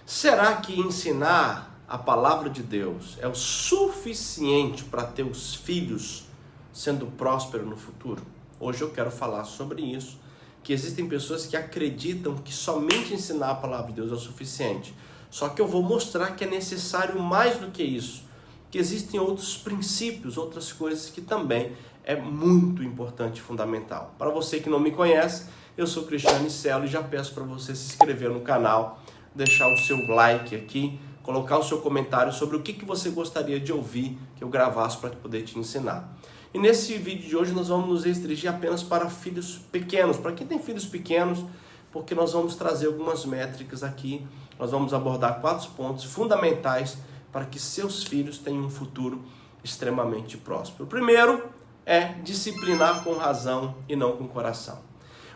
Será que ensinar a palavra de Deus é o suficiente para ter os filhos sendo prósperos no futuro? Hoje eu quero falar sobre isso, que existem pessoas que acreditam que somente ensinar a palavra de Deus é o suficiente. Só que eu vou mostrar que é necessário mais do que isso, que existem outros princípios, outras coisas que também é muito importante e fundamental. Para você que não me conhece, eu sou Cristiano Celo e já peço para você se inscrever no canal, deixar o seu like aqui, colocar o seu comentário sobre o que você gostaria de ouvir que eu gravasse para poder te ensinar. E nesse vídeo de hoje nós vamos nos restringir apenas para filhos pequenos, para quem tem filhos pequenos, porque nós vamos trazer algumas métricas aqui, nós vamos abordar 4 pontos fundamentais para que seus filhos tenham um futuro extremamente próspero. O primeiro é disciplinar com razão e não com coração.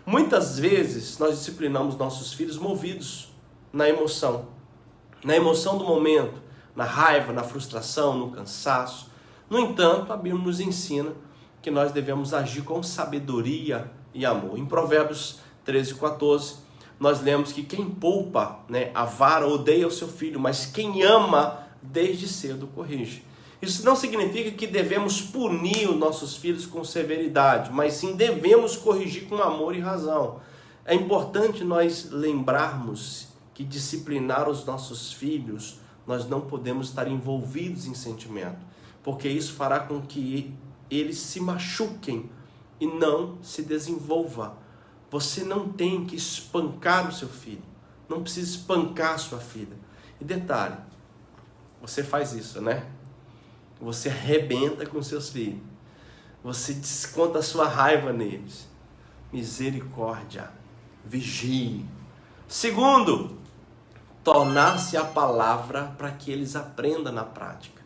Muitas vezes nós disciplinamos nossos filhos movidos na emoção do momento, na raiva, na frustração, no cansaço. No entanto, a Bíblia nos ensina que nós devemos agir com sabedoria e amor. Em Provérbios 13:14, nós lemos que quem poupa, a vara odeia o seu filho, mas quem ama desde cedo corrige. Isso não significa que devemos punir os nossos filhos com severidade, mas sim devemos corrigir com amor e razão. É importante nós lembrarmos que disciplinar os nossos filhos, nós não podemos estar envolvidos em sentimento, porque isso fará com que eles se machuquem e não se desenvolva. Você não tem que espancar o seu filho, não precisa espancar a sua filha. E detalhe, você faz isso, né? Você arrebenta com seus filhos, você desconta a sua raiva neles. Misericórdia, vigie. Segundo, tornar-se a palavra para que eles aprendam na prática.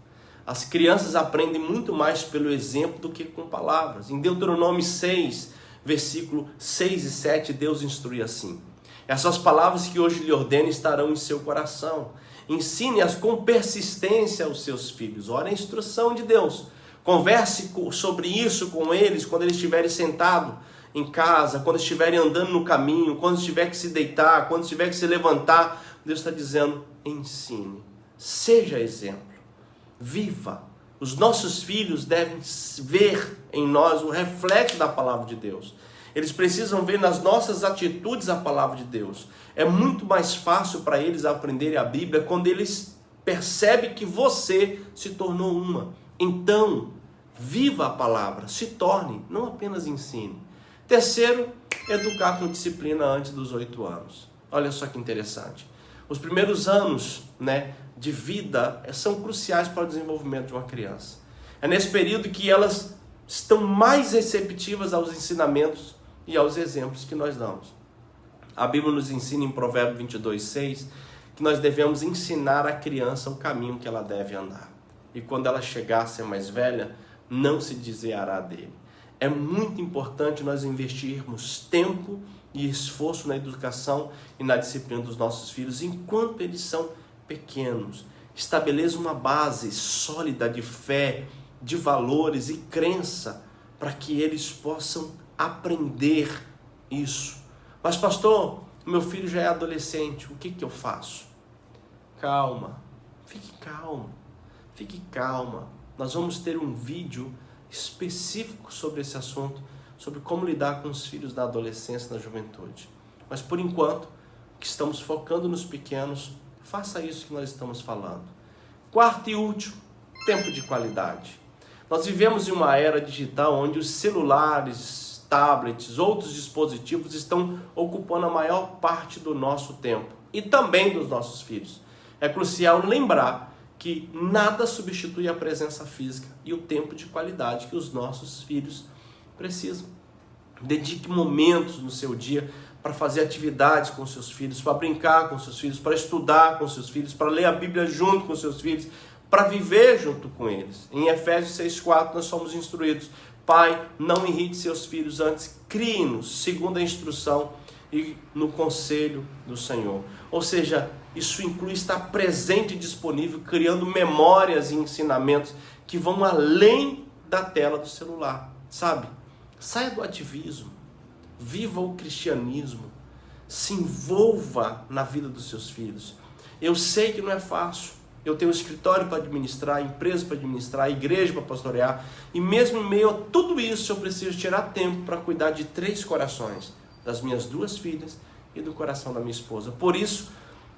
As crianças aprendem muito mais pelo exemplo do que com palavras. Em Deuteronômio 6, versículo 6 e 7, Deus instrui assim: essas palavras que hoje lhe ordeno estarão em seu coração. Ensine-as com persistência aos seus filhos. Olha a instrução de Deus. Converse sobre isso com eles quando eles estiverem sentados em casa, quando estiverem andando no caminho, quando estiver que se deitar, quando estiver que se levantar. Deus está dizendo: ensine, seja exemplo, viva. Os nossos filhos devem ver em nós o reflexo da palavra de Deus. Eles precisam ver nas nossas atitudes a palavra de Deus. É muito mais fácil para eles aprenderem a Bíblia quando eles percebem que você se tornou uma. Então, viva a palavra, se torne, não apenas ensine. Terceiro, educar com disciplina antes dos 8 anos. Olha só que interessante. Os primeiros anos, de vida são cruciais para o desenvolvimento de uma criança. É nesse período que elas estão mais receptivas aos ensinamentos e aos exemplos que nós damos. A Bíblia nos ensina em Provérbios 22:6 que nós devemos ensinar a criança o caminho que ela deve andar. E quando ela chegar a ser mais velha, não se desviará dele. É muito importante nós investirmos tempo e esforço na educação e na disciplina dos nossos filhos enquanto eles são pequenos. Estabeleça uma base sólida de fé, de valores e crença para que eles possam aprender isso. Mas pastor, meu filho já é adolescente, o que eu faço? Calma, fique calma. Nós vamos ter um vídeo específico sobre esse assunto, sobre como lidar com os filhos da adolescência e da juventude. Mas por enquanto, que estamos focando nos pequenos, faça isso que nós estamos falando. Quarto e último, tempo de qualidade. Nós vivemos em uma era digital onde os celulares, tablets, outros dispositivos estão ocupando a maior parte do nosso tempo e também dos nossos filhos. É crucial lembrar que nada substitui a presença física e o tempo de qualidade que os nossos filhos precisam. Dedique momentos no seu dia para fazer atividades com seus filhos, para brincar com seus filhos, para estudar com seus filhos, para ler a Bíblia junto com seus filhos, para viver junto com eles. Em Efésios 6:4 nós somos instruídos: pai, não irrite seus filhos, antes crie-nos segundo a instrução e no conselho do Senhor. Ou seja, isso inclui estar presente e disponível, criando memórias e ensinamentos que vão além da tela do celular, sabe? Saia do ativismo, viva o cristianismo, se envolva na vida dos seus filhos. Eu sei que não é fácil. Eu tenho um escritório para administrar, empresa para administrar, igreja para pastorear. E mesmo em meio a tudo isso, eu preciso tirar tempo para cuidar de 3 corações. Das minhas 2 filhas e do coração da minha esposa. Por isso,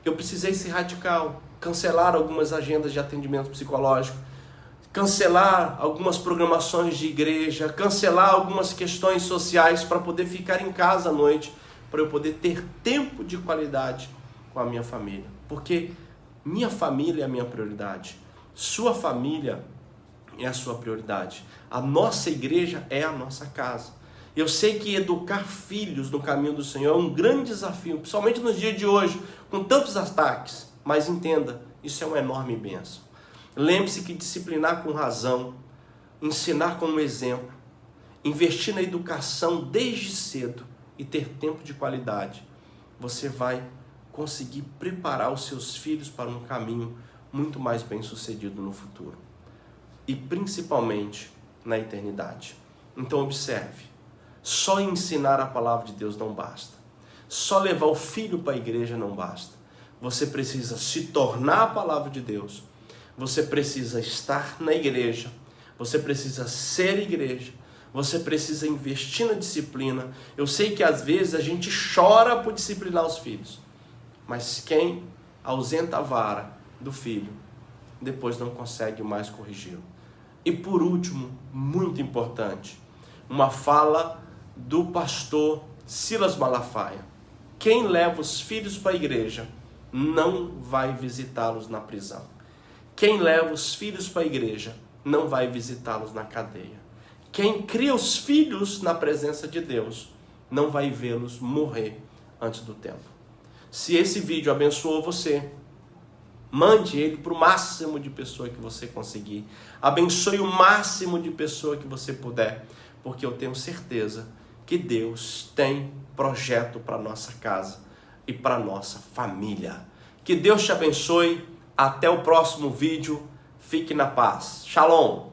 eu precisei ser radical. Cancelar algumas agendas de atendimento psicológico. Cancelar algumas programações de igreja. Cancelar algumas questões sociais para poder ficar em casa à noite. Para eu poder ter tempo de qualidade com a minha família. Porque minha família é a minha prioridade. Sua família é a sua prioridade. A nossa igreja é a nossa casa. Eu sei que educar filhos no caminho do Senhor é um grande desafio, principalmente nos dias de hoje, com tantos ataques. Mas entenda, isso é uma enorme bênção. Lembre-se que disciplinar com razão, ensinar como exemplo, investir na educação desde cedo e ter tempo de qualidade, você vai conseguir preparar os seus filhos para um caminho muito mais bem-sucedido no futuro. E principalmente na eternidade. Então observe, só ensinar a palavra de Deus não basta. Só levar o filho para a igreja não basta. Você precisa se tornar a palavra de Deus. Você precisa estar na igreja. Você precisa ser igreja. Você precisa investir na disciplina. Eu sei que às vezes a gente chora por disciplinar os filhos. Mas quem ausenta a vara do filho, depois não consegue mais corrigi-lo. E por último, muito importante, uma fala do pastor Silas Malafaia. Quem leva os filhos para a igreja não vai visitá-los na prisão. Quem leva os filhos para a igreja não vai visitá-los na cadeia. Quem cria os filhos na presença de Deus não vai vê-los morrer antes do tempo. Se esse vídeo abençoou você, mande ele para o máximo de pessoa que você conseguir. Abençoe o máximo de pessoa que você puder, porque eu tenho certeza que Deus tem projeto para nossa casa e para nossa família. Que Deus te abençoe. Até o próximo vídeo. Fique na paz. Shalom.